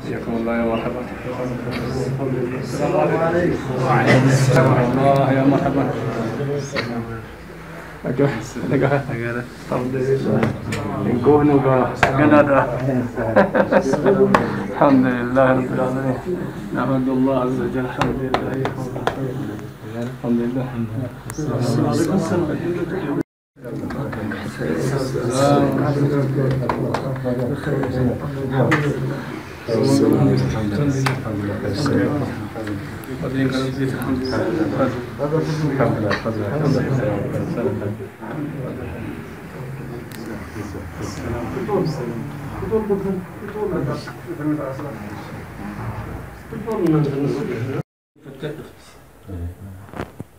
حياكم الله يا مرحبا. السلام عليكم. وعليكم السلام ورحمة الله يا مرحبا. الحمد لله. نكون الحمد لله رب العالمين. نحمد الله عز وجل. الحمد لله. الحمد لله.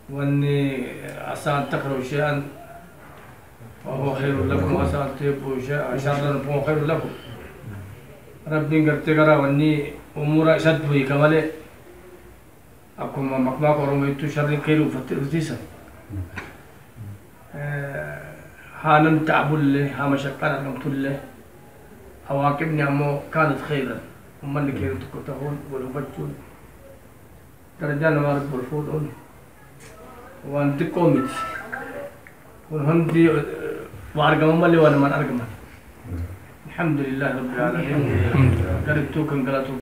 واني عسى ان تكرهوا شيئا وهو خير لكم وعسى ان تحبوا شيئا شرا فهو خير لكم. ربي قرتي قرا واني امور اشد وهي كمالي اكون مقما قرميتو شر خير فتيسا هانم تعبل له ها مشقة نمت له عواقبني أمو كانت خيرا ومن اللي كانوا تكتهون والوبجون درجان ما رب الفودون وان تقومت وهم دي وارجم مالي وانا من ارجم الحمد لله رب العالمين قريتو كن قلتو